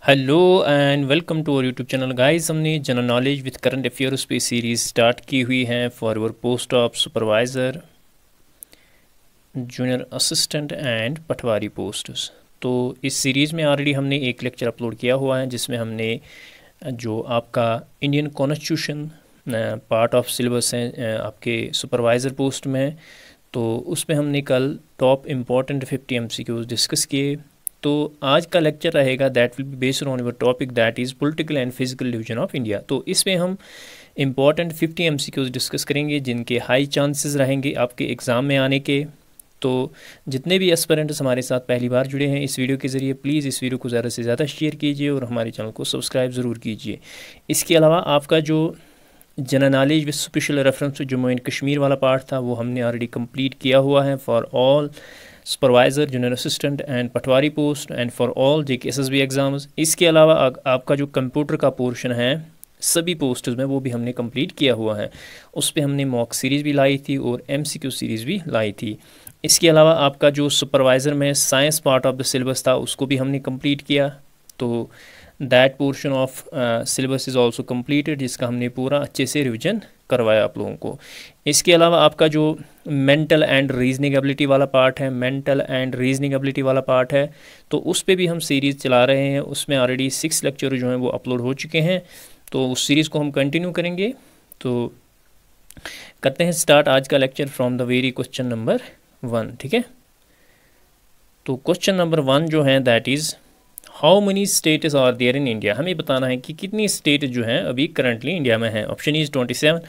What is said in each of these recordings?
Hello and welcome to our YouTube channel guys. हमने general knowledge with current affairs पे series start की हुई है for our post of supervisor, junior assistant and patwari posts. तो इस series में already हमने एक लेक्चर अपलोड किया हुआ है जिसमें हमने जो आपका Indian constitution part of syllabus है आपके सुपरवाइज़र पोस्ट में, तो उसमें हमने कल टॉप इम्पॉर्टेंट 50 MCQs डिस्कस किए। तो आज का लेक्चर रहेगा that will be based on your topic that is political and physical division of India. तो इसमें हम इम्पॉर्टेंट 50 MCQs डिस्कस करेंगे जिनके हाई चांसेस रहेंगे आपके एग्ज़ाम में आने के। तो जितने भी एस्पिरेंट्स हमारे साथ पहली बार जुड़े हैं इस वीडियो के ज़रिए, प्लीज़ इस वीडियो को ज़्यादा से ज़्यादा शेयर कीजिए और हमारे चैनल को सब्सक्राइब ज़रूर कीजिए। इसके अलावा आपका जो general knowledge with special reference to Jammu and Kashmir वाला पार्ट था वो हमने ऑलरेडी कंप्लीट किया हुआ है for all supervisor, junior assistant and Patwari post and for all JKSSB exams. इसके अलावा आपका जो कंप्यूटर का पोर्शन है सभी पोस्ट्स में वो भी हमने कंप्लीट किया हुआ है। उस पर हमने मॉक सीरीज़ भी लाई थी और MCQ सीरीज़ भी लाई थी। इसके अलावा आपका जो सुपरवाइज़र में science part of the syllabus था उसको भी हमने कंप्लीट किया। तो that portion of syllabus is also completed, जिसका हमने पूरा अच्छे से रिविजन करवाया आप लोगों को। इसके अलावा आपका जो मेंटल एंड रीजनिंग एबिलिटी वाला पार्ट है, तो उस पे भी हम सीरीज़ चला रहे हैं। उसमें ऑलरेडी 6 लेक्चर जो हैं वो अपलोड हो चुके हैं, तो उस सीरीज़ को हम कंटिन्यू करेंगे। तो करते हैं स्टार्ट आज का lecture from the very question number 1। ठीक है, तो क्वेश्चन नंबर 1 जो है that is how many states are there in India. हमें बताना है कि कितनी स्टेट जो हैं अभी करंटली इंडिया में हैं। Option E is 27,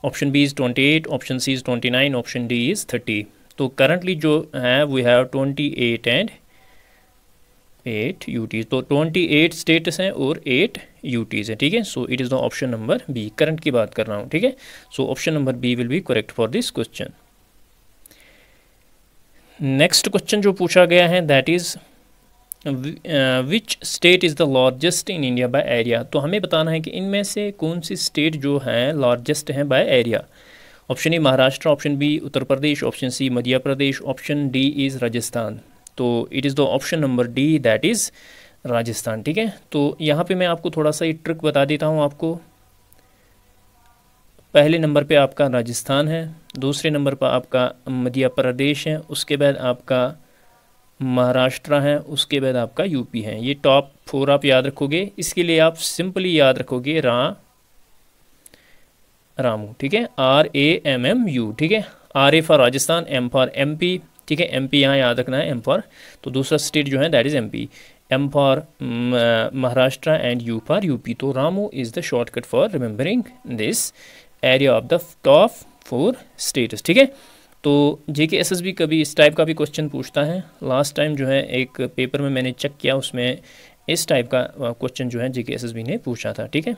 option B is 28, option C is 29, option D is 30। तो करंटली जो है वी हैव 28 एंड 8 UTs। तो 28 स्टेट्स हैं और 8 UTs हैं। ठीक है, so it is the option number B। Current की बात कर रहा हूँ। ठीक है, so option number B will be correct for this question. Next question जो पूछा गया है that is which state is the largest in India by area. तो हमें बताना है कि इनमें से कौन सी स्टेट जो है लार्जेस्ट हैं by area. Option E Maharashtra, option B Uttar Pradesh, option C Madhya Pradesh, option D is Rajasthan. तो it is the option number D that is Rajasthan. ठीक है, तो यहाँ पे मैं आपको थोड़ा सा ये ट्रिक बता देता हूँ आपको। पहले नंबर पे आपका राजस्थान है, दूसरे नंबर पर आपका मध्य प्रदेश है, उसके बाद आपका महाराष्ट्र है, उसके बाद आपका UP है। ये टॉप 4 आप याद रखोगे। इसके लिए आप सिंपली याद रखोगे रामू। ठीक है, RAMMU। ठीक है, RA for Rajasthan, M for MP। ठीक है, MP यहाँ याद रखना है, M फॉर। तो दूसरा स्टेट जो है that is MP, M for Maharashtra and U for UP। तो Ramu is the shortcut for remembering this area of the top 4 states. ठीक है, तो JKSSB कभी इस टाइप का भी क्वेश्चन पूछता है। लास्ट टाइम जो है एक पेपर में मैंने चेक किया, उसमें इस टाइप का क्वेश्चन जो है JKSSB ने पूछा था। ठीक है,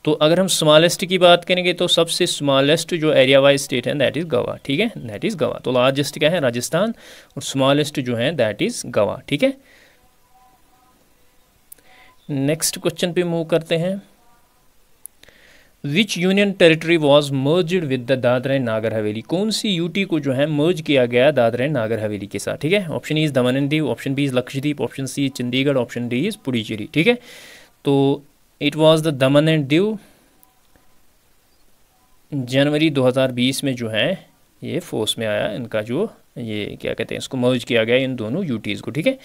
तो अगर हम स्मॉलेस्ट की बात करेंगे तो सबसे स्मॉलेस्ट जो एरिया वाइज स्टेट है दैट इज़ गोवा। ठीक है, दैट इज़ गोवा। तो लार्जेस्ट क्या है राजस्थान और स्मॉलेस्ट जो है दैट इज़ गोवा। ठीक है, नेक्स्ट क्वेश्चन पे मूव करते हैं। विच union territory was merged with the Dadra and Nagar Haveli. कौन सी UT को जो है मर्ज किया गया दादरा एंड नागर हवेली के साथ। ठीक है, option E is Daman and Diu, option B is Lakshadweep, option C Chandigarh, option D is Puducherry. ठीक है, तो it was the Daman and Diu. जनवरी 2020 में जो है ये फोर्स में आया, इनका जो ये क्या कहते हैं इसको मर्ज किया गया इन दोनों UTs को। ठीक है,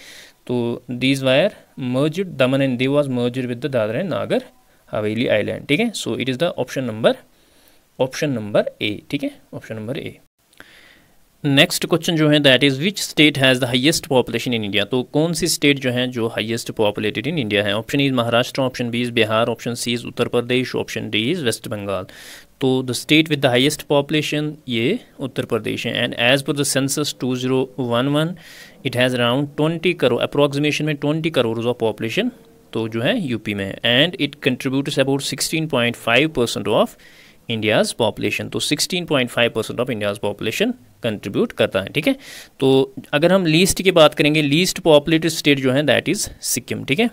तो these wire merged, Daman and Diu was merged with the Dadra and Nagar Haveli island. ठीक है, so it is the option number A। ठीक है, option number A। Next question जो है that is which state has the highest population in India. तो कौन सी state जो है जो हाईएस्ट पॉपुलेटेड इन इंडिया है। Option E Maharashtra, option B is Bihar, option C is Uttar Pradesh, option D is waste Bengal. तो the state with the highest population ये उत्तर प्रदेश है। And as per the census 2011 it has around 20 crore, approximation में 20 crore of population तो जो है UP में है। And it contributes about 16.5% of India's population. तो 16.5% ऑफ इंडियाज़ पॉपुलेशन कंट्रीब्यूट करता है। ठीक है, तो अगर हम लीस्ट की बात करेंगे, लीस्ट पॉपुलेटेड स्टेट जो है दैट इज़ सिक्किम। ठीक है,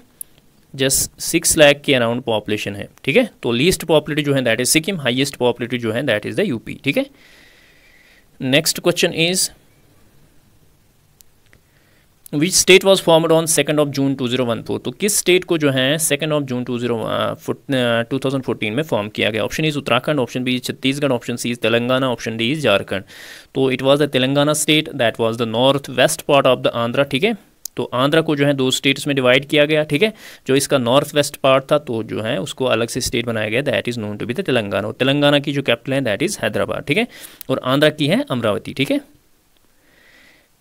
जस्ट 6 लाख के अराउंड पॉपुलेशन है। ठीक है, तो लीस्ट पॉपुलेटेड जो है that is Sikkim, highest populated जो है दैट इज़ द UP। ठीक है, next question is which state was formed on 2 जून 2014, तो किस स्टेट को जो है 2 जून 2014 में फॉर्म किया गया? Option is Uttarakhand, option B Chhattisgarh, option C is Telangana, option D is Jharkhand. तो it was the Telangana state, that was the north west part of the Andhra, ठीक है। तो आंध्रा को जो है 2 स्टेट्स में डिवाइड किया गया, ठीक है। जो इसका नॉर्थ वेस्ट पार्ट था तो जो है उसको अलग से स्टेट बनाया गया, that is known to be the Telangana. और तेलंगाना की जो कैपिटल है दैट इज़ हैदराबाद, ठीक है। और आंध्रा की है अमरावती, ठीक है।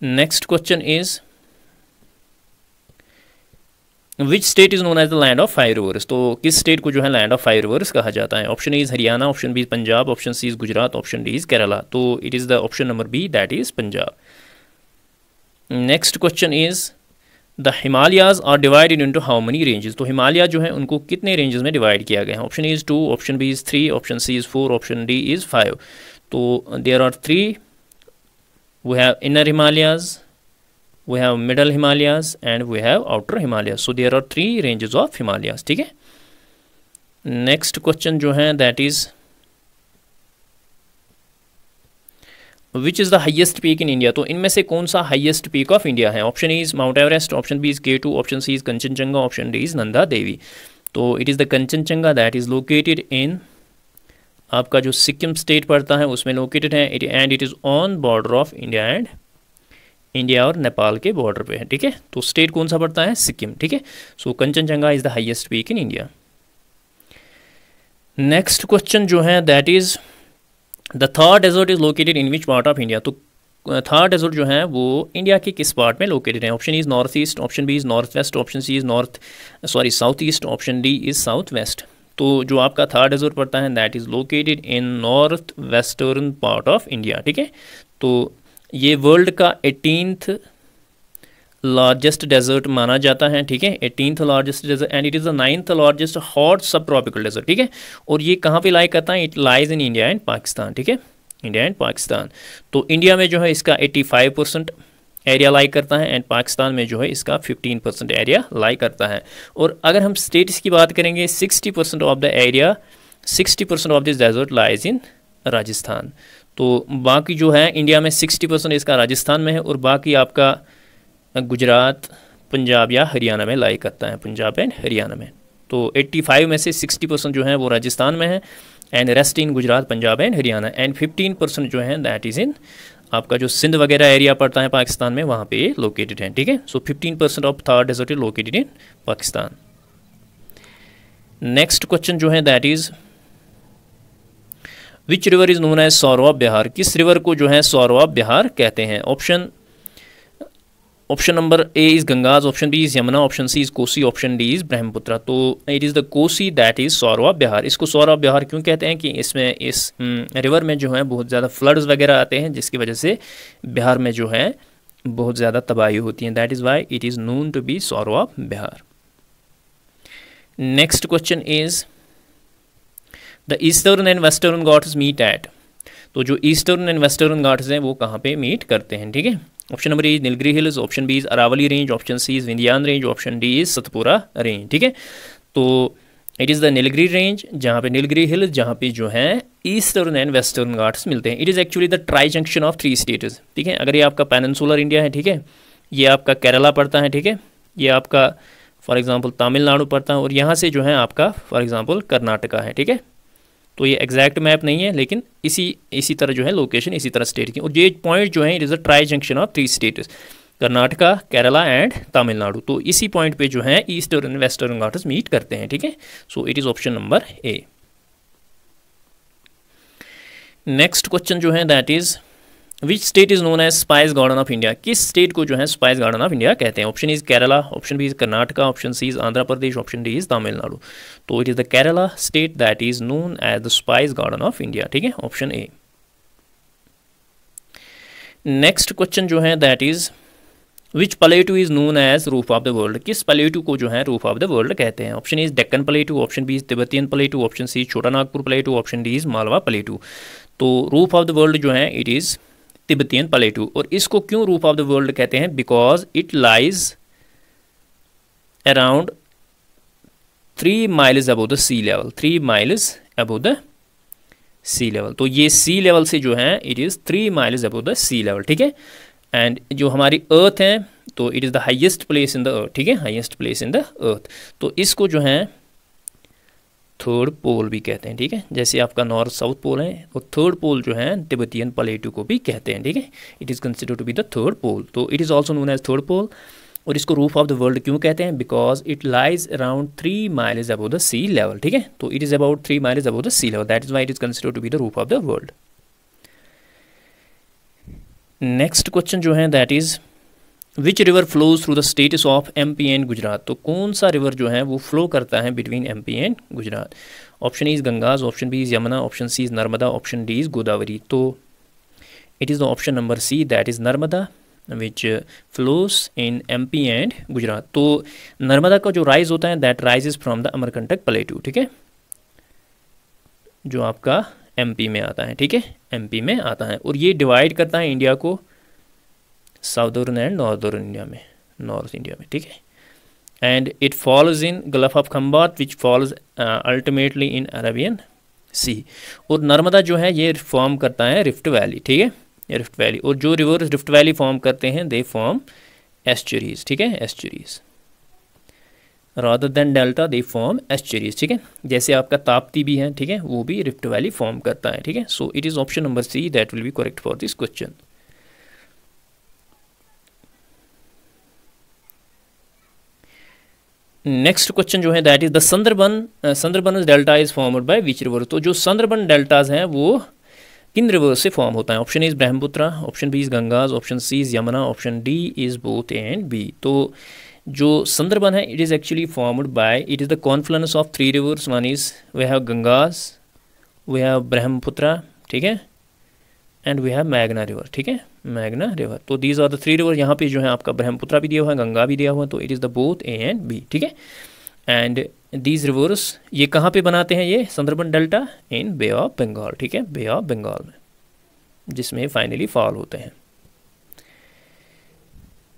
Next question is which state is known as the land of 5 rivers, तो किस स्टेट को जो है लैंड ऑफ 5 रिवर्स कहा जाता है? Option is Haryana, option B Punjab, option C is Gujarat, option D is Kerala. तो it is the option number B, that is Punjab. Next question is the Himalayas are divided into how many ranges, तो हिमालय जो है उनको कितने ranges में डिवाइड किया गया है? Option is 2, option B is 3, option C is 4, option D is 5। तो there are 3, we have inner Himalayas, we have middle Himalayas and we have outer Himalayas, so there are 3 ranges of Himalayas, ठीक है। Next question जो है that is which is the highest peak in India, तो इनमें से कौन सा highest peak of India है? Option is Mount Everest, option B is K2, option C is Kanchenjunga, option D is Nanda Devi. तो it is the Kanchenjunga that is located in आपका जो Sikkim state पड़ता है उसमें लोकेटेड है, and it is on border of India और नेपाल के बॉर्डर पे है, ठीक है। तो स्टेट कौन सा पड़ता है? सिक्किम, ठीक है। So Kanchenjunga is the highest peak in India. Next question जो है that is the Thar desert is located in which part of India, तो थार डेजर्ट जो है वो इंडिया के किस पार्ट में लोकेटेड है? Option is north east, option B is north west, option C is south east, option D is south west. तो जो आपका थार डेजर्ट पड़ता है that is located in north western part of India, ठीक है। तो ये वर्ल्ड का 18th लार्जेस्ट डेजर्ट माना जाता है, ठीक है। 18th largest desert and it is the 9th largest hot subtropical desert, ठीक है। और ये कहाँ पे लाई करता है? It lies in India and Pakistan, ठीक है, इंडिया एंड पाकिस्तान। तो इंडिया में जो है इसका 85% एरिया लाई करता है एंड पाकिस्तान में जो है इसका 15% एरिया लाई करता है। और अगर हम स्टेट्स की बात करेंगे 60% of the area, 60% of this desert lies in Rajasthan. तो बाकी जो है इंडिया में 60% इसका राजस्थान में है और बाकी आपका गुजरात, पंजाब या हरियाणा में लाई करता है, पंजाब एंड हरियाणा में। तो 85 में से 60% जो है वो राजस्थान में है and rest in Gujarat, Punjab and Haryana, and 15% जो है दैट इज़ इन आपका जो सिंध वगैरह एरिया पड़ता है पाकिस्तान में, वहाँ पे लोकेटेड है, ठीक है। So 15% of Thar desert is located in Pakistan. Next question जो है that is which river is known as sorrow Bihar, किस रिवर को जो है सौरवा बिहार कहते हैं? Option number A is Ganges, option B is Yamuna, option C is Kosi, option D is Brahmaputra. तो it is the Kosi that is sorrow Bihar. इसको सौरवा बिहार क्यों कहते हैं कि इसमें इस रिवर में जो है बहुत ज़्यादा फ्लड्स वगैरह आते हैं जिसकी वजह से बिहार में जो है बहुत ज़्यादा तबाही होती है, that is why it is known to be sorrow Bihar. Next question is the Eastern and western Ghats meet at, तो जो ईस्टर्न एंड वेस्टर्न घाट्स हैं वो कहाँ पे मीट करते हैं, ठीक है। Option number A is Nilgiri hills, option B is Aravalli range, option C is Vindhyan range, option D is Satpura range, ठीक है। तो it is the Nilgiri range, जहाँ पे नीलगिरी हिल्स, जहाँ पे जो है ईस्टर्न एंड वेस्टर्न घाट्स मिलते हैं। It is actually the try junction of 3 states, ठीक है। अगर ये आपका पेनिनसुलर इंडिया है, ठीक है, ये आपका केरला पड़ता है, ठीक है, ये आपका फॉर एग्जांपल तमिलनाडु पड़ता है और यहाँ से जो है आपका फॉर एग्जांपल कर्नाटका है, ठीक है। तो ये एग्जैक्ट मैप नहीं है लेकिन इसी तरह जो है लोकेशन इसी तरह स्टेट की, और ये पॉइंट जो है it is a tri junction of 3 states, Karnataka, Kerala and Tamil Nadu. तो इसी पॉइंट पे जो है eastern and western Ghats meet करते हैं, ठीक है। So it is option number A. Next question जो है that is which state is known as spice garden of India, किस स्टेट को जो है स्पाइस गार्डन ऑफ इंडिया कहते हैं? Option is Kerala, option B is Karnataka, option C is Andhra Pradesh, option D is Tamil Nadu. तो it is the Kerala state that is known as the spice garden of India, ठीक है, option A. Next question जो है that is which plateau is known as roof of the world, किस plateau को जो है roof of the world कहते हैं? Option is Deccan plateau, option B is Tibetan plateau, option C Chota Nagpur plateau, option D is Malwa plateau. तो roof of the world जो है it is Tibetan प्लेटू। और इसको क्यों रूफ ऑफ द वर्ल्ड कहते हैं? Because it lies around 3 miles above the sea level, 3 miles above the sea level. तो ये सी लेवल से जो है it is 3 miles above the sea level, ठीक है। एंड जो हमारी अर्थ है तो it is the highest place in the earth, ठीक है, highest place in the earth. तो इसको जो है थर्ड पोल भी कहते हैं, ठीक है, जैसे आपका नॉर्थ साउथ पोल है, और थर्ड पोल जो है तिब्बतियन प्लेटू को भी कहते हैं, ठीक है, it is consider to be the third pole. तो it is also known as third pole. और इसको रूफ ऑफ द वर्ल्ड क्यों कहते हैं? Because it lies around 3 miles above the sea level, ठीक है, तो it is about 3 miles above the sea level, that is why it is consider to be the roof of the world. Next question जो है that is which river flows through the states of MP and Gujarat. तो कौन सा river जो है वो flow करता है between MP and Gujarat? Option is Ganges, option B is Yamuna, option C is Narmada, option D is Godavari. तो it is the option number C, that is Narmada which flows in MP and Gujarat. तो नर्मदा का जो राइज होता है that rise is from the Amarkantak plateau, ठीक है, जो आपका एमपी में आता है, ठीक है, एमपी में आता है, और ये डिवाइड करता है इंडिया को साउदर्न एंड नॉर्दर्न इंडिया में, नॉर्थ इंडिया में, ठीक है, and it falls in Gulf of Khambhat which falls ultimately in Arabian Sea. और नर्मदा जो है ये फॉर्म करता है रिफ्ट वैली, ठीक है, रिफ्ट वैली, और जो रिवर रिफ्ट वैली फॉर्म करते हैं दे फॉर्म एस्चुरीज, ठीक है, estuaries rather than delta they form estuaries, ठीक है, जैसे आपका ताप्ती भी है, ठीक है, वो भी रिफ्ट वैली फॉर्म करता है, ठीक है। So it is option number C that will be correct for this question. Next question जो है that is the Sundarban delta is formed by which river. तो जो संदरबन डेल्टाज हैं वो किन रिवर से फॉर्म होता है? Option is Brahmaputra, option B is Ganges, option C is Yamuna, option D is both A and B. तो जो संदरबन है it is actually formed by, it is the confluence of 3 rivers, one is we have Ganges, we have Brahmaputra, ठीक है, and we have मैग्ना river, ठीक है, मैग्ना river. तो दीज आर द 3 रिवर। यहाँ पे जो है आपका ब्रह्मपुत्रा भी दिया हुआ है, गंगा भी दिया हुआ है, तो it is the both A and B, ठीक है, एंड दीज रिवर्स ये कहाँ पे बनाते हैं ये Sundarban delta? In bay of Bengal, ठीक है, बे ऑफ बंगाल में, जिसमें फाइनली फॉल होते हैं।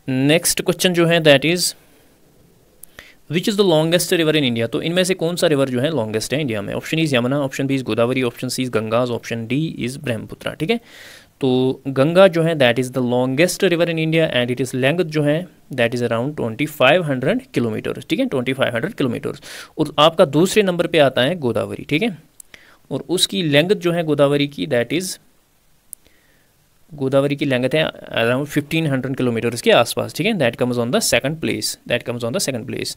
नेक्स्ट क्वेश्चन जो है that is which is the longest river in India. तो इनमें से कौन सा रिवर जो है लॉन्गेस्ट है इंडिया में? Option is Yamuna, option B is Godavari, option C is Ganges, option D is Brahmaputra, ठीक है। तो गंगा जो है that is the longest river in India and it is length जो है दैट इज़ अराउंड 2500 किलोमीटर, ठीक है, 2500 किलोमीटर। और आपका दूसरे नंबर पे आता है गोदावरी, ठीक है, और उसकी लेंथ जो है गोदावरी की दैट इज़, गोदावरी की लेंथ है अराउंड 1500 किलोमीटर्स के आसपास, ठीक है, that comes on the second place, that comes on the second place.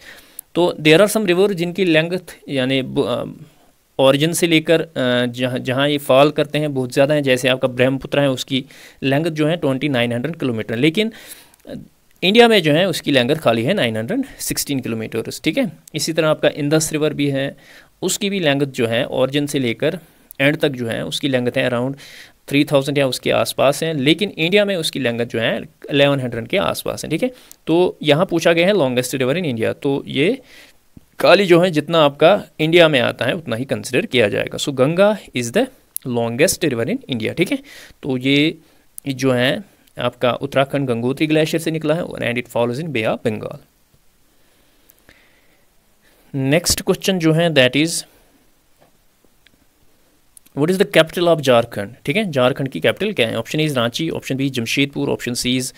तो देयर आर सम रिवर जिनकी लेंथ यानी ओरिजिन से लेकर जहाँ ये फॉल करते हैं बहुत ज़्यादा है, जैसे आपका ब्रह्मपुत्र है उसकी लेंथ जो है 2900 किलोमीटर, लेकिन इंडिया में जो है उसकी लेंथ खाली है 916 किलोमीटर्स, ठीक है। इसी तरह आपका इंदस रिवर भी है, उसकी भी लेंथ जो है ओरिजिन से लेकर एंड तक जो है उसकी लेंथ है अराउंड 3000 या उसके आसपास है, लेकिन इंडिया में उसकी लेंथ जो है 1100 के आसपास है, ठीक है। तो यहाँ पूछा गया है लॉन्गेस्ट रिवर इन इंडिया, तो ये खाली जो है जितना आपका इंडिया में आता है उतना ही कंसिडर किया जाएगा। So Ganga is the longest river in India, ठीक है। तो ये जो है आपका उत्तराखंड गंगोत्री ग्लेशियर से निकला है and it follows in bay of Bengal. Next question जो है that is what is the capital of Jharkhand, ठीक है, झारखंड की कैपिटल क्या है? Option is Ranchi, option B Jamshedpur, option C is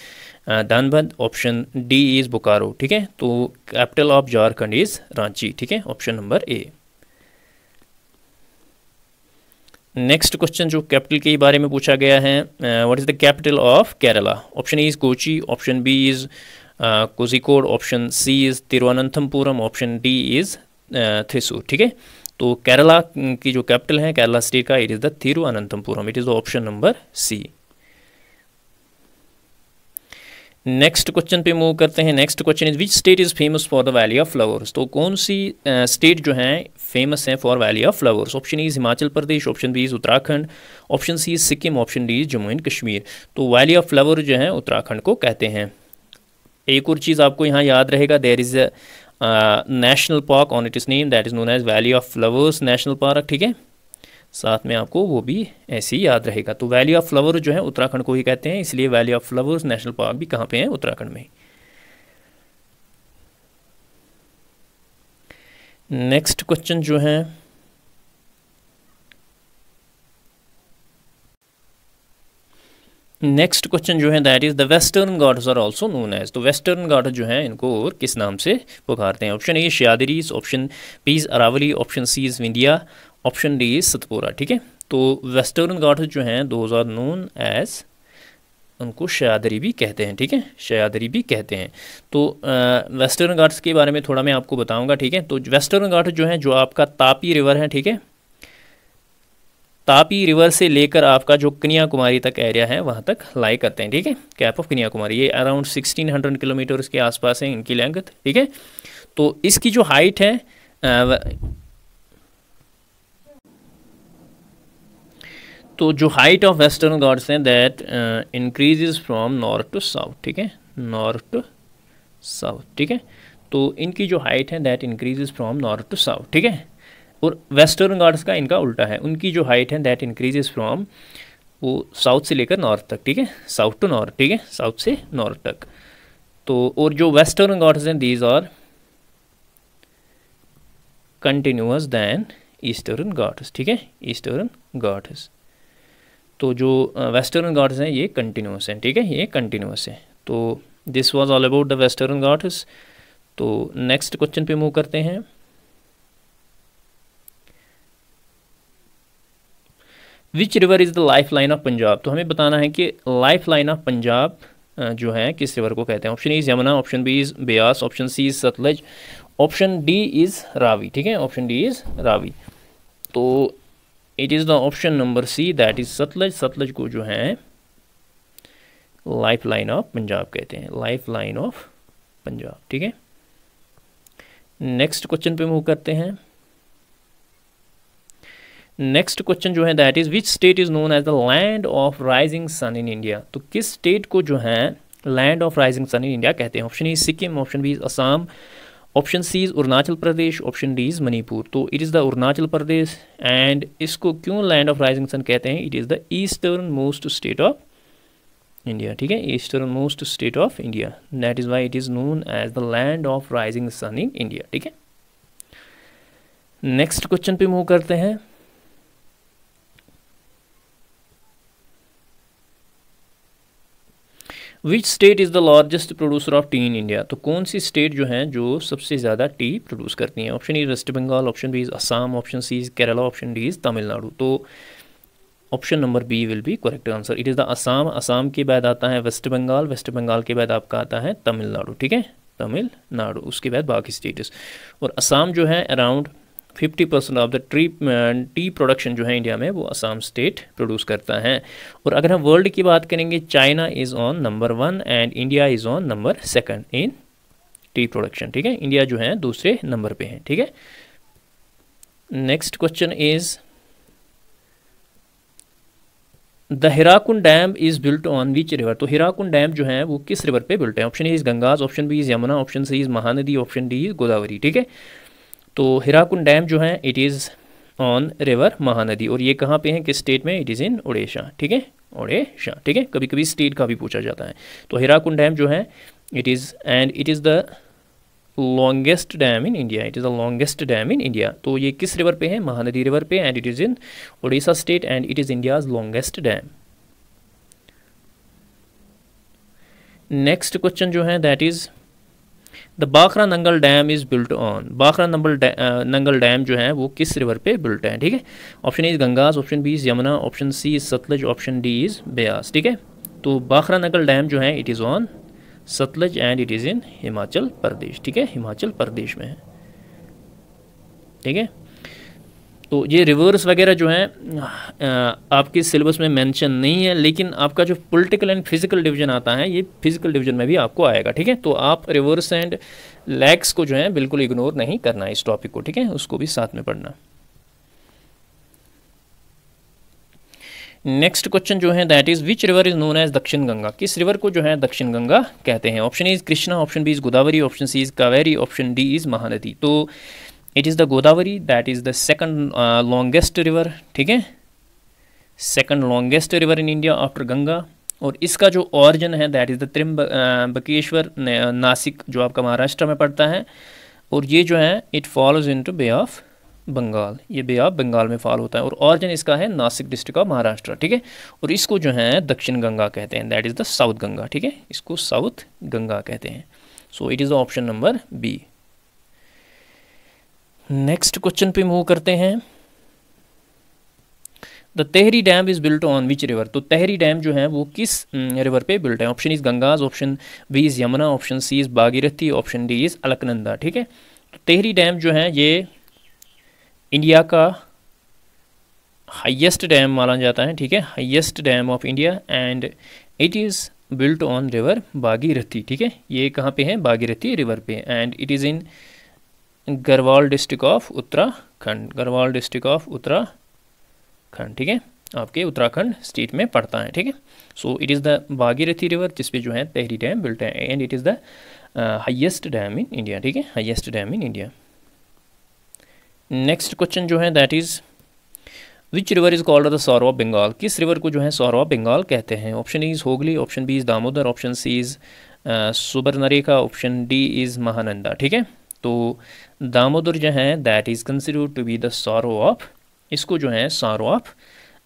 Dhanbad, option D is Bokaro, ठीक है। तो capital of Jharkhand is Ranchi, ठीक है, option number A. Next question जो कैपिटल के बारे में पूछा गया है, what is the capital of Kerala? Option A is Kochi, option B is Kozhikode, option C is Thiruvananthapuram, option D is Thrissur, ठीक है। तो केरला की जो कैपिटल है केरला स्टेट का, it is the Thiruvananthapuram, it is the option number C. Next question पे मूव करते हैं। Next question is which state is famous for the valley of flowers. तो कौन सी स्टेट जो है फेमस है for valley of flowers? Option is Himachal Pradesh, option B is Uttarakhand, option C is Sikkim, option D is Jammu and Kashmir. तो valley of flower जो है उत्तराखंड को कहते हैं। एक और चीज़ आपको यहाँ याद रहेगा, there is a national park on it is name that is known as valley of flowers national park, ठीक है, साथ में आपको वो भी ऐसे ही याद रहेगा। तो वैली ऑफ फ्लावर जो है उत्तराखंड को ही कहते हैं, इसलिए valley of flowers national park भी कहाँ पे है? उत्तराखंड में। नेक्स्ट क्वेश्चन जो है नेक्स्ट क्वेश्चन जो है that is the Western Ghats are also known as, तो वेस्टर्न घाट जो है इनको और किस नाम से पुकारते हैं? Option A Sahyadris, option B Aravalli, option C is Vindhya, option D is Satpura. ठीक है, तो वेस्टर्न घाट जो हैं दोज आर नोन एज, उनको शयादरी भी कहते हैं। ठीक है, शयादरी भी कहते हैं। तो वेस्टर्न घाट्स के बारे में थोड़ा मैं आपको बताऊंगा। ठीक है, तो वेस्टर्न घाट जो है, जो आपका तापी रिवर है, ठीक है, तापी रिवर से लेकर आपका जो कन्याकुमारी तक एरिया है वहाँ तक लाई करते हैं। ठीक है, कैप ऑफ कन्याकुमारी, ये अराउंड 1600 किलोमीटर के आसपास है इनकी लेंथ। ठीक है, तो इसकी जो हाइट है तो जो हाइट ऑफ वेस्टर्न घाट्स हैं that increases from north to south. ठीक है, नॉर्थ टू साउथ। ठीक है, तो इनकी जो हाइट है that increases from north to south. ठीक है, और वेस्टर्न घाट्स का इनका उल्टा है, उनकी जो हाइट है दैट इंक्रीजेज फ्रॉम वो साउथ से लेकर नॉर्थ तक। ठीक है, साउथ टू नॉर्थ। ठीक है, साउथ से नॉर्थ तक। तो और जो वेस्टर्न घाट्स हैं these are continuous than eastern Ghats. ठीक है, ईस्टर्न घाट्स। तो जो वेस्टर्न घाट्स हैं ये कंटिन्यूअस हैं। ठीक है, ये कंटिन्यूअस है। तो this was all about the Western Ghats. तो नेक्स्ट क्वेश्चन पे मूव करते हैं। विच river is the life line of Punjab, तो हमें बताना है कि लाइफ लाइन ऑफ पंजाब जो है किस रिवर को कहते हैं? Option A is Yamuna, option B is Beas, option C is Sutlej, option D is Ravi. ठीक है, ऑप्शन डी इज़ रावी। तो it is the option number C that is Sutlej. Sutlej को जो है लाइफ लाइन ऑफ पंजाब कहते हैं, लाइफ लाइन ऑफ पंजाब। ठीक है, नेक्स्ट क्वेश्चन पे मूव करते हैं। नेक्स्ट क्वेश्चन जो है that is which state is known as the land of rising sun in India, तो किस स्टेट को जो है land of rising sun in India कहते हैं? Option A Sikkim, option B is Assam, option C is Arunachal Pradesh, option D is Manipur. तो it is the Arunachal Pradesh. And इसको क्यों लैंड ऑफ राइजिंग सन कहते हैं? It is the eastern most state of India. ठीक है, eastern most state of India, that is why it is known as the land of rising sun in India. ठीक है, next question पे move करते हैं। Which state is the largest producer of tea in India, तो कौन सी state जो है जो सबसे ज़्यादा टी प्रोड्यूस करती हैं? Option E West Bengal, option B is Assam, option C is Kerala, option D is Tamil Nadu. तो option number B will be correct answer. It is the Assam. Assam के बाद आता है वेस्ट बंगाल, वेस्ट बंगाल के बाद आपका आता है तमिलनाडु। ठीक है, तमिलनाडु, उसके बाद बाकी स्टेट्स। और असम जो है around 50% of the T production जो है इंडिया में वो असम स्टेट प्रोड्यूस करता है। और अगर हम वर्ल्ड की बात करेंगे, China is on number 1 and India is on number 2 in T production. ठीक है, इंडिया जो है दूसरे नंबर पे है। ठीक है, next question is the Hirakud dam is built on which river, तो हिराकुंड डैम जो है वो किस रिवर पे बिल्ट है? Option A is Ganges, option B is Yamuna, option C is Mahanadi, option D is Godavari. ठीक है, तो हिराकुंड डैम जो है it is on river Mahanadi. और ये कहाँ पे है, किस स्टेट में? It is in Orissa. ठीक है, उड़ीसा। ठीक है, कभी कभी स्टेट का भी पूछा जाता है। तो हिराकुंड डैम जो है it is the longest dam in India, it is the longest dam in India. तो ये किस रिवर पे है? महानदी रिवर पे, and it is in Orissa state and it is India's longest dam. Next question जो है that is the Bhakra Nangal dam is built on, Bhakra Nangal dam जो है वो किस रिवर पे बिल्ट है? ठीक है, option A is Ganges, option B is Yamuna, option C is Sutlej, option D is Beas. ठीक है, तो बाखरा नंगल डैम जो है it is on Sutlej and it is in Himachal Pradesh. ठीक है, हिमाचल प्रदेश में है। ठीक है, तो ये रिवर्स वगैरह जो हैं आपके सिलेबस में मेंशन नहीं है, लेकिन आपका जो पॉलिटिकल एंड फिजिकल डिवीजन आता है ये फिजिकल डिवीजन में भी आपको आएगा। ठीक है, तो आप रिवर्स एंड लैग्स को जो है बिल्कुल इग्नोर नहीं करना इस टॉपिक को। ठीक है, उसको भी साथ में पढ़ना। नेक्स्ट क्वेश्चन जो है that is which river is known as Dakshin Ganga, किस रिवर को जो है दक्षिण गंगा कहते हैं? Option A is Krishna, option B is Godavari, option C is Kaveri, option D is Mahanadi. तो it is the Godavari, that is the second longest river. ठीक है, second longest river in India after Ganga. और इसका जो ऑरिजिन है that is the Trimbakeshwar, Nashik जो आपका महाराष्ट्र में पड़ता है। और ये जो है it follows into bay of Bengal, ये बे ऑफ बंगाल में फॉल होता है, और ऑरिजिन इसका है नासिक डिस्ट्रिक्ट ऑफ महाराष्ट्र, ठीक है। और इसको जो है दक्षिण गंगा कहते हैं, that is the south Ganga, ठीक है, इसको साउथ गंगा कहते हैं। So it is the option number B. Next question पे मूव करते हैं। The Tehri dam is built on which river, तो तेहरी डैम जो है वो किस रिवर पे बिल्ट है? Option is Ganges, option B is Yamuna, option C is Bhagirathi, option D is Alaknanda, ठीक है। तो तेहरी डैम जो है ये इंडिया का हाईएस्ट डैम माना जाता है, ठीक है, highest dam of India, and it is built on river Bhagirathi, ठीक है। ये कहाँ पे है? भागीरथी रिवर पे, and it is in Garhwal district of Uttarakhand, Garhwal district of Uttarakhand, ठीक है, आपके उत्तराखंड स्टेट में पड़ता है, ठीक है। So it is the Bhagirathi river जिसपे जो है तेहरी डैम बिल्ट है, and it is the highest dam in India, ठीक है, highest dam in India. Next question जो है that is which river is called the sorrow of Bengal, किस रिवर को जो है सॉरो ऑफ बंगाल कहते हैं? Option E is Hooghly, option B is Damodar, option C is Subarnarekha, option D is Mahananda, ठीक है। तो दामोदर जो है that is considered to be the sorrow of, इसको जो है सॉरो ऑफ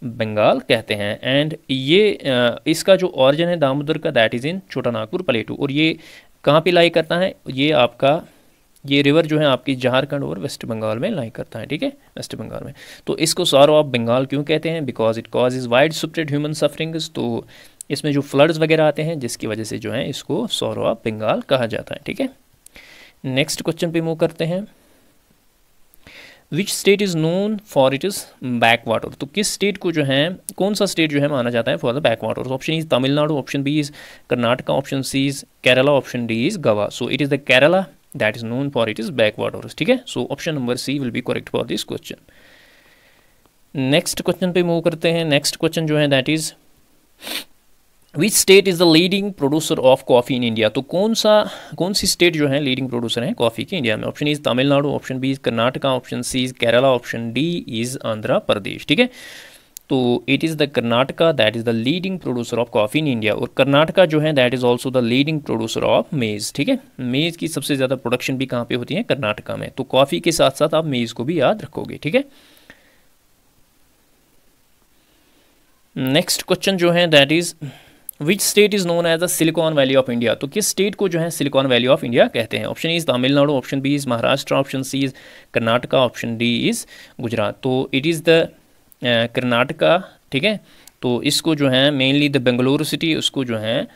बंगाल कहते हैं, एंड ये इसका जो ऑरिजिन है दामोदर का दैट इज़ इन छोटा नागपुर प्लेटू, और ये कहाँ पे लाई करता है? ये आपका ये रिवर जो है आपकी झारखंड और वेस्ट बंगाल में लाई करता है, ठीक है, वेस्ट बंगाल में। तो इसको सॉरो ऑफ बंगाल क्यों कहते हैं? Because it causes wide spread human sufferings, तो इसमें जो फ्लड्स वगैरह आते हैं जिसकी वजह से जो है इसको सॉरो ऑफ बंगाल कहा जाता है, ठीक है। नेक्स्ट क्वेश्चन पे मूव करते हैं। Which state is known for it is back water, तो किस स्टेट को जो है, कौन सा स्टेट जो है माना जाता है for the back water? Option is Tamil Nadu, option B is Karnataka, option C is Kerala, option D is Goa. So it is the Kerala that is known for it is backwaters, ठीक है। So option number C will be correct for this question. Next question पे move करते हैं। Next question जो है that is which state is the leading producer of coffee in India, तो कौन सी स्टेट जो है लीडिंग प्रोड्यूसर है कॉफ़ी की इंडिया में? Option is Tamil Nadu, option B is Karnataka, option C is Kerala, option D is Andhra Pradesh, ठीक है। तो it is the Karnataka that is the leading producer of coffee in India, और कर्नाटका जो है that is also the leading producer of maize, ठीक है। मेज़ की सबसे ज़्यादा प्रोडक्शन भी कहाँ पे होती है? कर्नाटका में। तो कॉफ़ी के साथ साथ आप मेज़ को भी याद रखोगे, ठीक है। नेक्स्ट क्वेश्चन जो है that is which state is known as the silicon valley of India, तो किस स्टेट को जो है सिलिकॉन वैली ऑफ इंडिया कहते हैं? Option is Tamil Nadu, option B is Maharashtra, option C is Karnataka, option D is Gujarat. तो इट इज़ द कर्नाटका, ठीक है। तो इसको जो है मेनली द बेंगलुरु सिटी, उसको जो है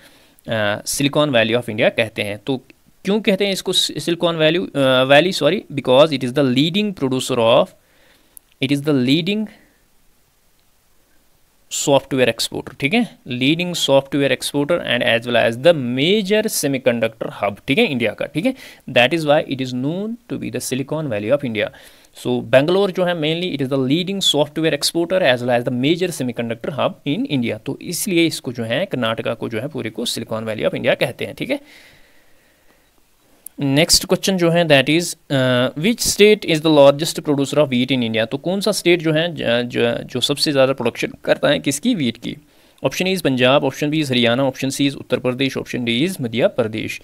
सिलिकॉन वैली ऑफ इंडिया कहते हैं। तो क्यों कहते हैं इसको silicon valley sorry, because it is the leading producer of, it is the leading software exporter, ठीक है, leading software exporter and as well as the major semiconductor hub, ठीक है, इंडिया का, ठीक है। That is why it is known to be the silicon valley of India. So Bangalore जो है mainly it is the leading software exporter as well as the major semiconductor hub in India, तो इसलिए इसको जो है कर्नाटका को जो है पूरे को सिलिकॉन वैली ऑफ इंडिया कहते हैं, ठीक है। नेक्स्ट क्वेश्चन जो है that is which state is the largest producer of wheat in India, तो कौन सा स्टेट जो है जो सबसे ज़्यादा प्रोडक्शन करता है किसकी? वीट की। Option is Punjab, option B is Haryana, option C is Uttar Pradesh, option D is Madhya Pradesh.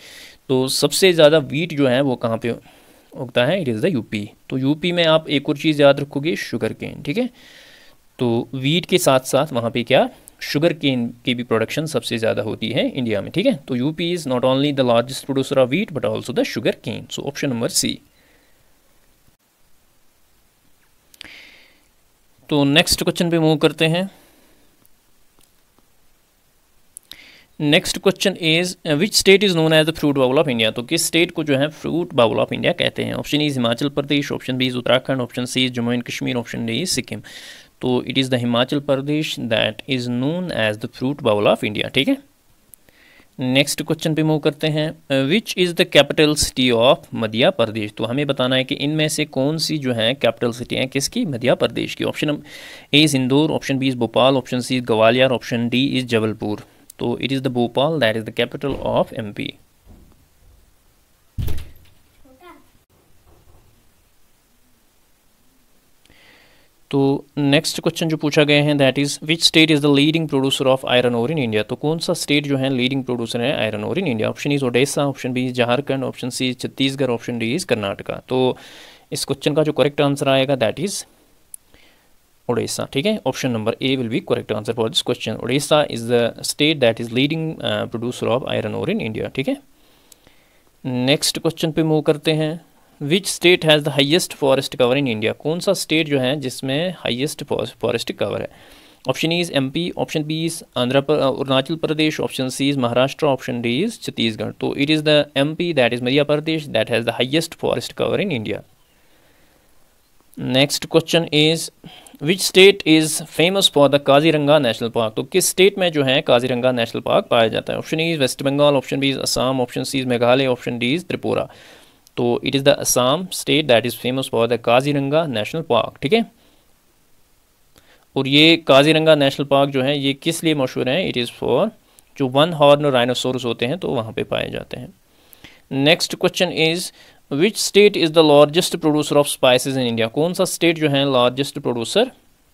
तो सबसे ज़्यादा वीट जो है वो कहाँ पे उगता है? It is the UP. तो यूपी में आप एक और चीज़ याद रखोगे, शुगर केन, ठीक है। तो वीट के साथ साथ वहाँ पे क्या, शुगर केन की भी प्रोडक्शन सबसे ज़्यादा होती है इंडिया में, ठीक है। तो UP is not only the largest producer of wheat but also the sugar cane. So option number C. तो नेक्स्ट क्वेश्चन पे मूव करते हैं। Next question is which state is known as the fruit bowl of India, तो किस state को जो है fruit bowl of India कहते हैं? Option is Himachal Pradesh, option B is Uttarakhand, option C is Jammu and Kashmir, option D is Sikkim. तो it is the Himachal Pradesh that is known as the fruit bowl of India, ठीक है। नेक्स्ट क्वेश्चन पे move करते हैं। Which is the capital city of Madhya Pradesh, तो हमें बताना है कि इनमें से कौन सी जो है कैपिटल सिटी है किसकी? मध्य प्रदेश की। Option A is Indore, option B is Bhopal, option C is Gwalior, option D is Jabalpur. तो it is the Bhopal that is the capital of MP. तो नेक्स्ट क्वेश्चन जो पूछा गया है that is which state is the leading producer of iron ore in India, तो कौन सा state जो है लीडिंग प्रोड्यूसर है iron ore in India? Option is Odisha, option B is Jharkhand, option C is Chhattisgarh, option D is Karnataka. तो इस question का जो करेक्ट आंसर आएगा दैट इज़ उड़ीसा, ठीक है। Option number A will be correct answer for this question. Orissa is the state that is leading producer of iron ore in India, ठीक है। Next question पे मूव करते हैं। Which state has the highest forest cover in India? कौन सा state जो है जिसमें हाईएस्ट फॉरेस्ट कवर है? Option E is MP, option B is Arunachal Pradesh, option C is Maharashtra, option D is Chhattisgarh. तो it is the MP that is Madhya Pradesh that has the highest forest cover in India. Next question is which state is famous for the Kaziranga national park? तो किस state में जो है Kaziranga national park पाया जाता है? Option E is waste Bengal, option B is Assam, option C is Meghalaya, option D is Tripura. तो it is the Assam state that is famous for the Kaziranga national park, ठीक है। और ये काजीरंगा नेशनल पार्क जो है ये किस लिए मशहूर है? इट इज़ फॉर जो वन हॉर्न राइनोसोरस होते हैं तो वहाँ पे पाए जाते हैं। Next question is which state is the largest producer of spices in India? कौन सा स्टेट जो है लार्जेस्ट प्रोड्यूसर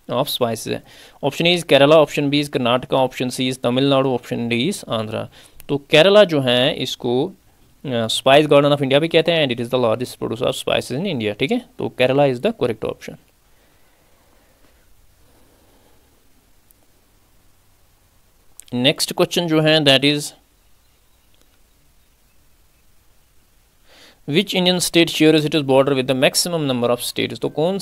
ऑफ स्पाइसेस है? Option A is Kerala, option B is Karnataka, option C is Tamil Nadu, option D is Andhra. तो केरला जो है इसको स्पाइस गार्डन ऑफ इंडिया भी कहते हैं and it is the largest producer of spices in India, ठीक है। तो Kerala is the correct option. Next question जो है that is which Indian state shares it is border with the maximum number of states? तो कौन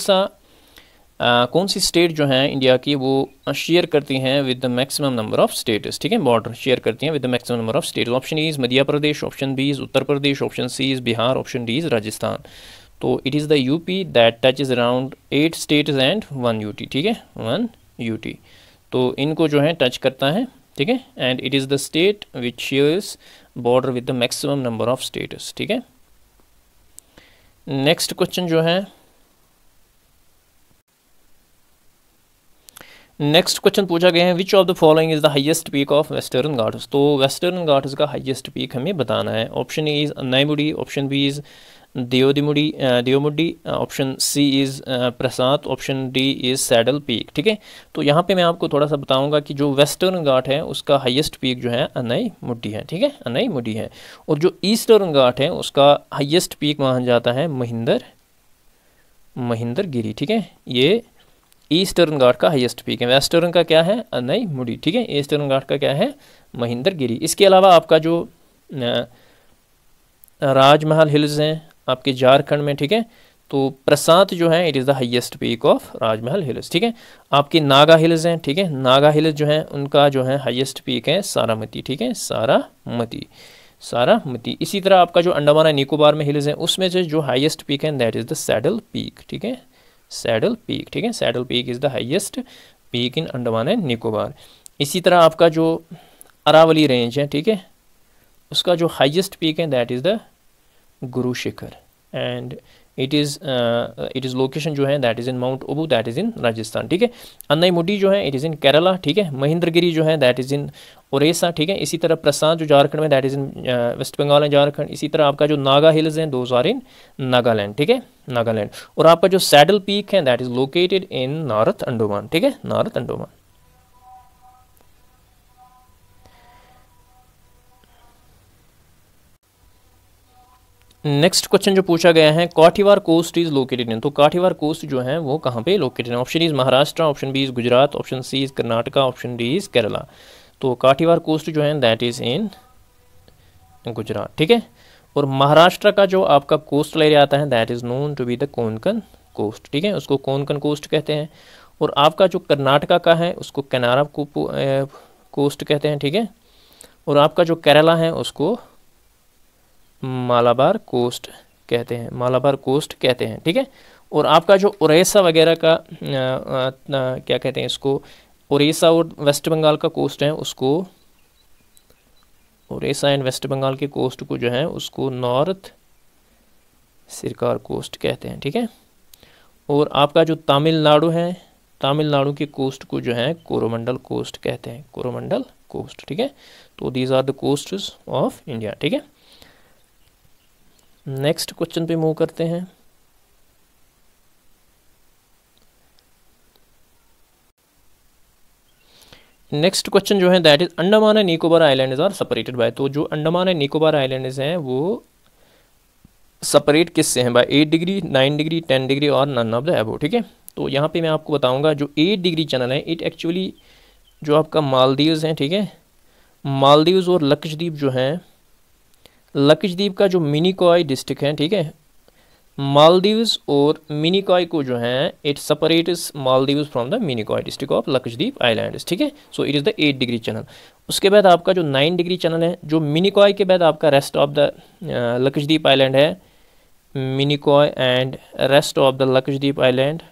सी state जो है इंडिया की वो शेयर करती हैं with the maximum number of states, ठीक है। बॉर्डर शेयर करती हैं with the maximum number of states. Option E is Madhya Pradesh, option B is Uttar Pradesh, option C is Bihar, option D is Rajasthan. तो it is the UP that touches around 8 states and 1 UT, ठीक है, 1 UT. तो इनको जो है touch करता है, ठीक है। And it is the state which shares border with the maximum number of states, ठीक है। नेक्स्ट क्वेश्चन जो है नेक्स्ट क्वेश्चन पूछा गया है which of the following is the highest peak of western Ghats? तो वेस्टर्न घाट्स का हाईएस्ट पीक हमें बताना है। Option A is Anaimudi, option B is Devamudi, option C is Prasad, option D is Saddle Peak, ठीक है। तो यहाँ पे मैं आपको थोड़ा सा बताऊंगा कि जो वेस्टर्न घाट है उसका हाईएस्ट पीक जो है अन्नाईमुडी है, ठीक है, अन्नाईमुडी है। और जो ईस्टर्न घाट है उसका हाईएस्ट पीक माना जाता है महेंद्रगिरी, ठीक है। ये ईस्टर्न घाट का हाईएस्ट पीक है। वेस्टर्न का क्या है? अन्नाईमुडी, ठीक है। ईस्टर्न घाट का क्या है? महेंद्रगिरी। इसके अलावा आपका जो राजमहल हिल्स हैं आपके झारखंड में, ठीक है। तो प्रसाद जो है it is the highest peak of Rajmahal hills, ठीक है। आपके नागा हिल्स हैं, ठीक है। नागा हिल्स जो है उनका जो है हाईएस्ट पीक है सारामती, ठीक है, सारामती। इसी तरह आपका जो अंडमान एंड निकोबार में हिल्स हैं उसमें से जो हाईएस्ट पीक है that is the saddle Peak, ठीक है, सैडल पीक, ठीक है। Saddle peak is the highest peak in Andaman and Nicobar. इसी तरह आपका जो अरावली रेंज है, ठीक है, उसका जो हाईएस्ट पीक है that is the Guru Shikhar and it is location जो है that is in Mount Abu that is in Rajasthan, ठीक है। अन्नाईमुडी जो है इट इज़ इन केरला, ठीक है। महेंद्रगिरी जो है दैट इज़ इन ओडिशा, ठीक है। इसी तरह प्रसाद जो झारखंड में that is in west Bengal and Jharkhand. इसी तरह आपका जो नागा हिल्स हैं दोज आर इन नागालैंड, ठीक है, नागालैंड। और आपका जो सैडल पीक है that is located in north Andaman, ठीक है, नॉर्थ अंडमान। नेक्स्ट क्वेश्चन जो पूछा गया है काठीवार कोस्ट इज लोकेटेड इन? तो काठीवार कोस्ट जो है वो कहाँ पे लोकेटेड है? Option is Maharashtra, option B is Gujarat, option C is Karnataka, option D is Kerala. तो काठीवार कोस्ट जो है दैट इज इन गुजरात, ठीक है। और महाराष्ट्र का जो आपका कोस्टल एरिया आता है that is known to be the Konkan coast, ठीक है, उसको कोंकण कोस्ट कहते हैं। और आपका जो कर्नाटका का है उसको केनारा कोस्ट कहते हैं, ठीक है। और आपका जो केरला है उसको मालाबार कोस्ट कहते हैं, मालाबार कोस्ट कहते हैं, ठीक है। और आपका जो उड़ीसा वगैरह का क्या कहते हैं इसको, उड़ीसा और वेस्ट बंगाल का कोस्ट है उसको, उड़ीसा एंड वेस्ट बंगाल के कोस्ट को जो है उसको नॉर्थ सिरकार कोस्ट कहते हैं, ठीक है। और आपका जो तमिलनाडु है, तमिलनाडु के कोस्ट को जो है कोरोमंडल कोस्ट कहते हैं, कोरोमंडल कोस्ट, ठीक है। तो these are the coasts of India, ठीक है। नेक्स्ट क्वेश्चन पे मूव करते हैं। नेक्स्ट क्वेश्चन जो है that is Andaman and Nicobar islands are separated by? तो जो अंडमान एंड निकोबार आइलैंड्स हैं वो सेपरेट किससे हैं? बाय 8 डिग्री, 9 डिग्री, 10 डिग्री और नन ऑफ द अबव, ठीक है। तो यहाँ पे मैं आपको बताऊंगा जो 8 डिग्री चैनल है, इट एक्चुअली जो आपका मालदीव्स हैं, ठीक है, मालदीव्स और लक्षद्वीप जो हैं, लक्षद्वीप का जो मिनिकॉय डिस्ट्रिक्ट है, ठीक है, मालदीव्स और मिनिकॉय को जो है it separates Maldives from the Minicoy district of Lakshadweep islands, ठीक है। So it is the 8 degree channel. उसके बाद आपका जो 9 डिग्री चैनल है, जो मिनिकॉय के बाद आपका rest of the Lakshadweep island है, Minicoy and rest of the Lakshadweep island,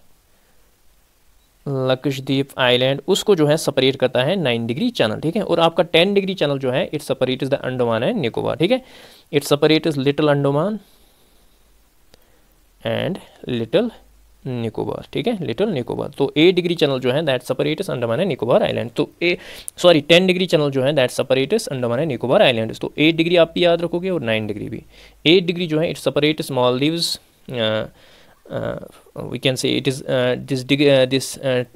Lakshadweep island, उसको जो है सेपरेट करता है 9 डिग्री चैनल, ठीक है। और आपका 10 डिग्री चैनल जो है it separates the Andaman and Nicobar, ठीक है। It separates little Andaman and little Nicobar, ठीक है, लिटिल निकोबार। तो 8 डिग्री चैनल जो है that separates Andaman and Nicobar island. तो 10 डिग्री चैनल जो है that separates Andaman and Nicobar island. तो 8 डिग्री आप भी याद रखोगे और 9 डिग्री भी। 8 डिग्री जो है it separates Maldives, we can say it is this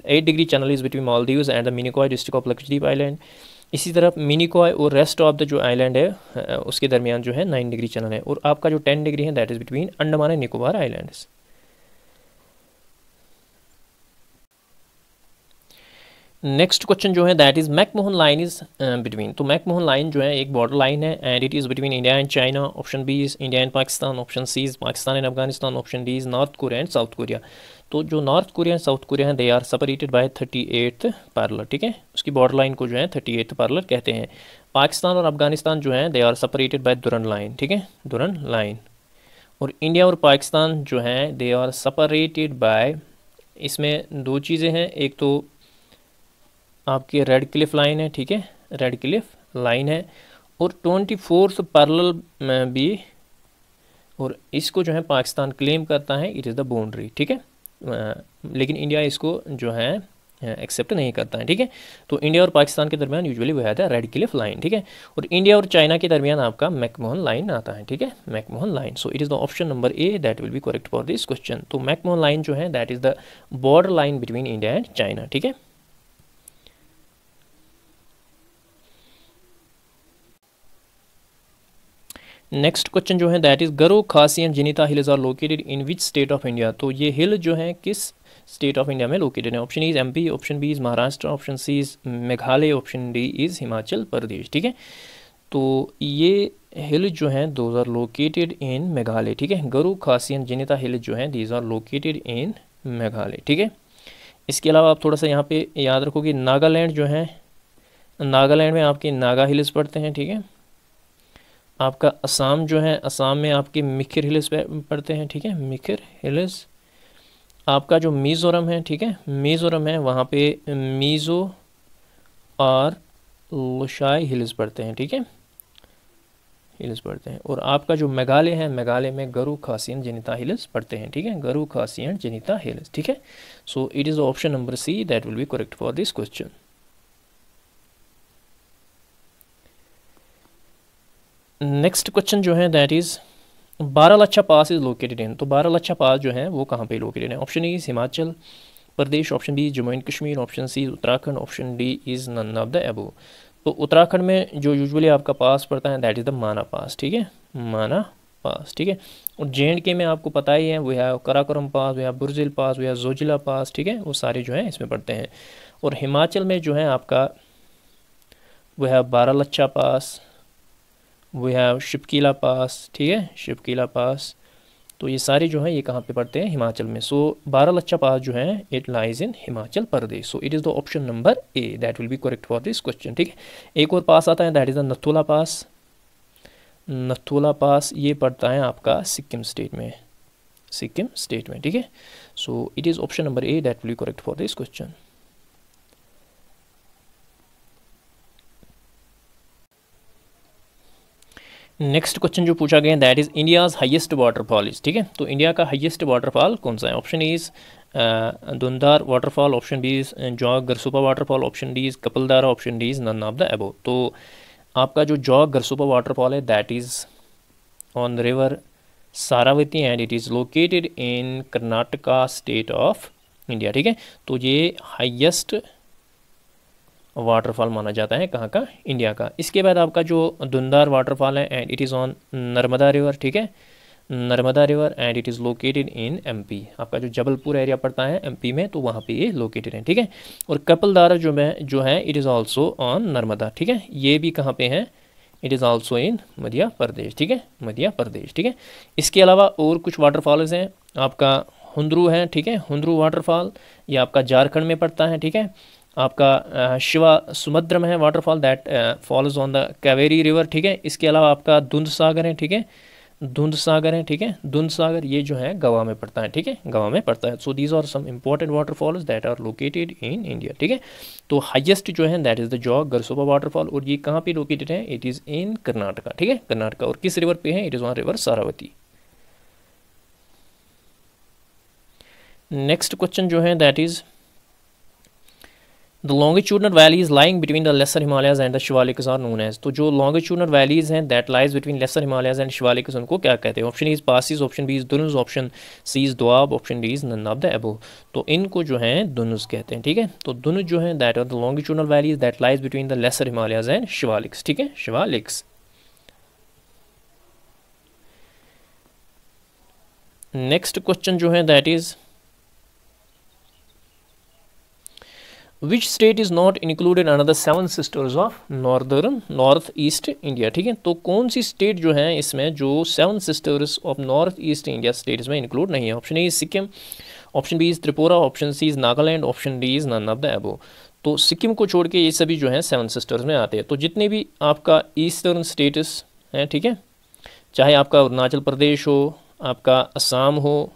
8 degree channel is between Maldives and the Minicoy district of Lakshadweep Island। इसी तरफ मिनिकॉय और रेस्ट ऑफ द जो आइलैंड है उसके दरमियान जो है 9 डिग्री चैनल है। और आपका जो 10 डिग्री है that is between Andaman and Nicobar islands. Next question जो है that is McMahon line is between. तो मैकमोहन लाइन जो है एक बॉर्डर लाइन है and it is between India and China. Option B is India and Pakistan, option C is Pakistan and Afghanistan, option D is North Korea and South Korea. तो जो North Korea and South Korea हैं they are separated by 38th parallel, ठीक है। उसकी border line को जो है 38th parallel कहते हैं। पाकिस्तान और अफगानिस्तान जो हैं they are separated by Durand line, ठीक है, दुरन लाइन। और इंडिया और पाकिस्तान जो हैं दे आर सेपरेटेड बाय, इसमें दो चीज़ें हैं, एक तो आपकी रेड क्लिफ लाइन है, ठीक है, रेड क्लिफ लाइन है, और 24th पैरेलल में भी, और इसको जो है पाकिस्तान क्लेम करता है इट इज़ द बाउंड्री, ठीक है, लेकिन इंडिया इसको जो है एक्सेप्ट नहीं करता है, ठीक है। तो इंडिया और पाकिस्तान के दरमियान यूजुअली वह आता है रेड क्लिफ लाइन, ठीक है। और इंडिया और चाइना के दरमियान आपका मैकमोहन लाइन आता है, ठीक है, McMahon line. So it is the option number A that will be correct for this question. तो मैकमोहन लाइन जो है that is the border line between India and China, ठीक है। नेक्स्ट क्वेश्चन जो है that is Garo Khasi and Jaintia hills are located in which state of India. तो ये hill जो है किस स्टेट ऑफ इंडिया में लोकेटेड है? Option E is MP, option B is Maharashtra, option C is Meghalaya, option D is Himachal Pradesh, ठीक है। तो ये हिल जो है those are located in Meghalaya, ठीक है। गरो खासी एंड जिनिता हिल जो है these are located in Meghalaya, ठीक है। इसके अलावा आप थोड़ा सा यहाँ पे याद रखोगे नागालैंड जो है, नागालैंड में आपके नागा हिल्स पड़ते हैं, ठीक है। आपका असम जो है, असम में आपके मिकिर हिल्स पड़ते हैं, ठीक है, मिकिर हिल्स। आपका जो मिज़ोरम है, ठीक है, मिज़ोरम है, वहाँ पे मिज़ो और लुशाई हिल्स पड़ते हैं, ठीक है, हिल्स पड़ते हैं। और आपका जो मेघालय है, मेघालय में गरु खासियन जनिता हिल्स पड़ते हैं, ठीक है, गरु खासियन जनिता हिल्स, ठीक है। So it is option number C that will be correct for this question. Next question जो है that is Baralacha pass is located इन। तो बारालाचा पास जो है वो कहाँ पे लोकेटेड है? Option A Himachal Pradesh, option B Jammu and Kashmir, option C Uttarakhand, option D is none of the above. तो उत्तराखंड में जो यूजुअली आपका पास पड़ता है दैट इज़ द माना पास, ठीक है, माना पास, ठीक है। और JNK में आपको पता ही है we have Karakoram pass, we have Burzil pass, we have Zojila pass, ठीक है, वो सारे जो हैं इसमें पड़ते हैं। और हिमाचल में जो है आपका we have Baralacha pass, we have Shipkila pass, ठीक है, शिपकीला पास। तो ये सारे जो हैं ये कहाँ पे पड़ते हैं? हिमाचल में। सो बारालाचा पास जो है it lies in Himachal Pradesh. So it is the option number A that will be correct for this question, ठीक है। एक और पास आता है दैट इज़ द नथुला पास। नथुला पास ये पड़ता है आपका सिक्किम स्टेट में, सिक्किम स्टेट में, ठीक है। So it is option number A that will be correct for this question. Next question जो पूछा गया है that is India's highest waterfall is, ठीक है। तो इंडिया का हाईएस्ट वाटरफॉल कौन सा है? Option A is Dhuandhar waterfall, option B is Jog Gersoppa waterfall, option D is Kapildhara, option D is none of the above. तो आपका जो जॉग गरसुपा वाटरफॉल है that is on the river Sharavati and it is located in Karnataka state of India, ठीक है। तो ये highest waterfall माना जाता है कहाँ का? इंडिया का। इसके बाद आपका जो धुंधार वाटरफॉल है and it is on Narmada river, ठीक है, Narmada river and it is located in MP. आपका जो जबलपुर एरिया पड़ता है एमपी में, तो वहाँ पे ये लोकेटेड है, ठीक है। और कपिलधारा जो है it is also on Narmada, ठीक है। ये भी कहाँ पे है, it is also in Madhya Pradesh, ठीक है, मध्य प्रदेश, ठीक है। इसके अलावा और कुछ वाटरफॉल्स हैं, आपका हुंद्रू है, ठीक है, हुंद्रू वाटरफॉल, ये आपका झारखंड में पड़ता है, ठीक है। आपका शिवा समुद्रम है waterfall that falls on the Kaveri river, ठीक है। इसके अलावा आपका धुंध सागर है, ठीक है, धुंध सागर है, ठीक है, धुंध सागर ये जो है गोवा में पड़ता है, ठीक है, गोवा में पड़ता है। So these are some important waterfalls that are located in India, ठीक है। तो हाईएस्ट जो है that is the Jog Gersoppa waterfall, और ये कहाँ पे लोकेटेड है, इट इज़ इन कर्नाटका, ठीक है, कर्नाटका। और किस रिवर पे है, it is on river Sharavati. Next question जो है that is the longitudinal valleys lying between the lesser Himalayas and the Shivaliks are known as. तो जो लॉन्गिट्यूडनल वैलीज हैं that lies between lesser Himalayas and Shivaliks, उनको क्या कहते हैं। Option is passes, option B is duns, option C is doab, option D is none of the above. तो इनको जो है दुनुज कहते हैं, ठीक है। तो दुनुज जो है that are the longitudinal valleys that lies between the lesser Himalayas and Shivaliks, ठीक है, शिवालिक्स। नेक्स्ट क्वेश्चन जो है that is which state is not included under the seven sisters of north east India, ठीक है। तो कौन सी स्टेट जो है इसमें जो seven sisters of north east India states में इंक्लूड नहीं है। Option A is Sikkim, option B is Tripura, option C is Nagaland, option D is none of the above. तो सिक्किम को छोड़ के ये सभी जो है सेवन सिस्टर्स में आते हैं। तो जितने भी आपका ईस्टर्न स्टेट्स हैं, ठीक है, चाहे आपका अरुणाचल प्रदेश हो, आपका असम हो,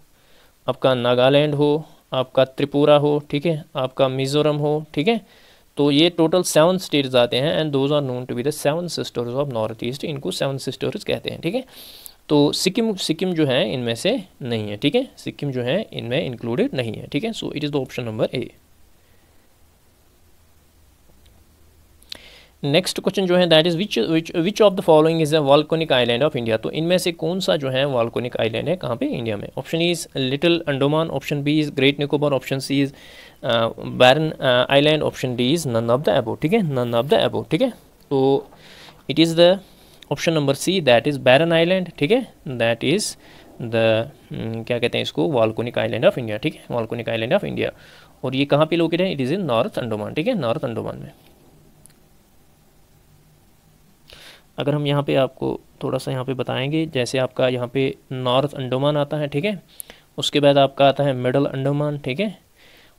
आपका नागालैंड हो, आपका त्रिपुरा हो, ठीक है, आपका मिज़ोरम हो, ठीक है, तो ये टोटल 7 स्टेट्स आते हैं and those are known to be the 7 sisters of north east. इनको 7 सिस्टर्स कहते हैं, ठीक है। तो सिक्किम जो है इनमें से नहीं है, ठीक है, सिक्किम जो है इनमें इंक्लूडेड नहीं है, ठीक है। So it is the option number A. Next question जो है that is which of the following is a volcanic island of India. तो इनमें से कौन सा जो है वॉल्कोनिक आइलैंड है कहाँ पे, इंडिया में। Option is little Andaman, option B is great Nicobar, option C is barren island, option D is none of the above, ठीक है, नन ऑफ द अबव, ठीक है। तो it is the option number C that is barren island, ठीक है, that is the क्या कहते हैं इसको, वॉल्कोनिक आइलैंड ऑफ इंडिया, ठीक है, वॉल्कोनिक आइलैंड ऑफ इंडिया। और ये कहाँ पे लोकेटेड है, it is in north Andaman, ठीक है, नॉर्थ अंडोमान में। अगर हम यहाँ पे आपको थोड़ा सा यहाँ पे बताएंगे, जैसे आपका यहाँ पे नॉर्थ अंडोमान आता है, ठीक है, उसके बाद आपका आता है मिडल अंडोमान, ठीक है,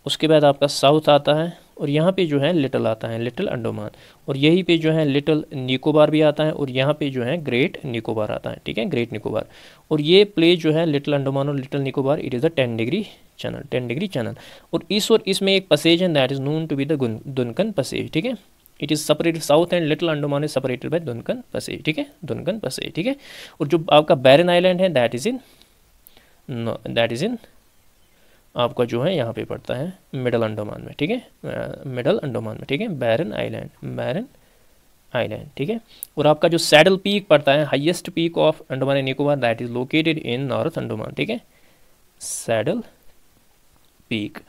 उसके बाद आपका साउथ आता है, और यहाँ पे जो है लिटिल आता है, लिटिल अंडोमान, और यहीं पे जो है लिटिल निकोबार भी आता है, और यहाँ पे जो है ग्रेट निकोबार आता है, ठीक है, ग्रेट निकोबार। और ये प्लेस जो है लिटिल अंडोमान और Little Nicobar, it is the 10 degree channel, 10 degree channel. और इसमें एक पैसेज है that is known to be the Duncan passage, ठीक है। It is separated, South and Little Andaman is separated by Duncan passage, ठीक है, दुनकन पैसेज, ठीक है। और जो आपका बैरन आइलैंड है दैट इज़ इन आपका जो है यहाँ पे पड़ता है मिडल अंडोमान में, ठीक है, मिडल अंडोमान में, ठीक है, बैरन आइलैंड, ठीक है। और आपका जो सैडल पीक पड़ता है, highest peak of Andaman and Nicobar, that is located in north Andaman, ठीक है, सैडल पीक।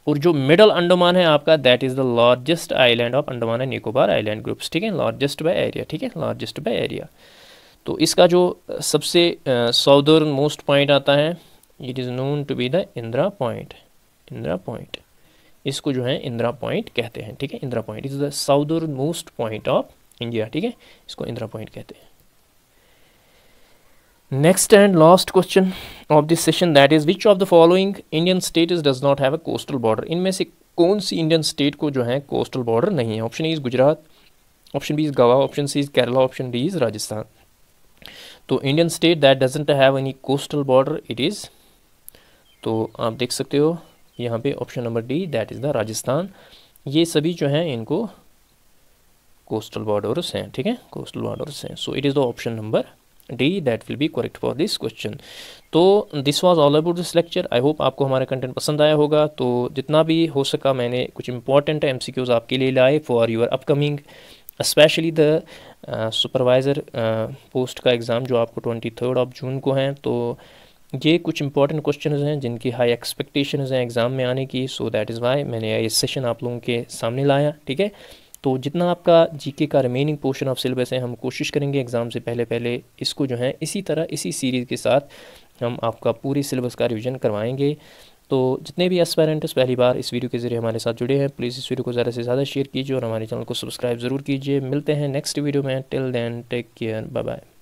और जो मिडल अंडोमान है आपका that is the largest island of Andaman and Nicobar island groups, ठीक है, लार्जेस्ट बाय एरिया, ठीक है, लार्जेस्ट बाय एरिया। तो इसका जो सबसे साउदर्न मोस्ट पॉइंट आता है, it is known to be the Indira point, Indira point, इसको जो है इंदिरा पॉइंट कहते हैं, ठीक है, Indira point is the southern most point of India, ठीक है, इसको इंदिरा पॉइंट कहते हैं। Next and last question of this session that is which of the following Indian states does not have a coastal border. इनमें से कौन सी इंडियन स्टेट को जो है कोस्टल बॉर्डर नहीं है। Option A is Gujarat, option B is Goa, option C is Kerala, option D is Rajasthan. तो Indian state that doesn't have any coastal border it is, तो आप देख सकते हो यहाँ पे option number D that is the Rajasthan. ये सभी जो हैं इनको कोस्टल बॉर्डर्स हैं, ठीक है, कोस्टल बॉर्डर्स हैं। So it is the option number D that will be correct for this question। तो this was all about this lecture. I hope आपको हमारा कंटेंट पसंद आया होगा। तो जितना भी हो सका मैंने कुछ इंपॉर्टेंट MCQs आपके लिए लाए for your upcoming, specially the supervisor post का एग्ज़ाम जो आपको 23 ऑफ जून को हैं। तो ये कुछ इंपॉर्टेंट क्वेश्चन हैं जिनकी हाई एक्सपेक्टेशंस हैं एग्ज़ाम में आने की। सो दैट इज़ वाई मैंने ये सेशन आप लोगों के सामने लाया, ठीक है। तो जितना आपका जीके का रिमेनिंग पोर्शन ऑफ सिलेबस है, हम कोशिश करेंगे एग्ज़ाम से पहले इसको जो है इसी तरह इसी सीरीज़ के साथ हम आपका पूरी सिलेबस का रिवीजन करवाएंगे। तो जितने भी एस्पायरेंट्स पहली बार इस वीडियो के ज़रिए हमारे साथ जुड़े हैं, प्लीज़ इस वीडियो को ज़्यादा से ज़्यादा शेयर कीजिए और हमारे चैनल को सब्सक्राइब ज़रूर कीजिए। मिलते हैं नेक्स्ट वीडियो में। Till then take care, bye bye.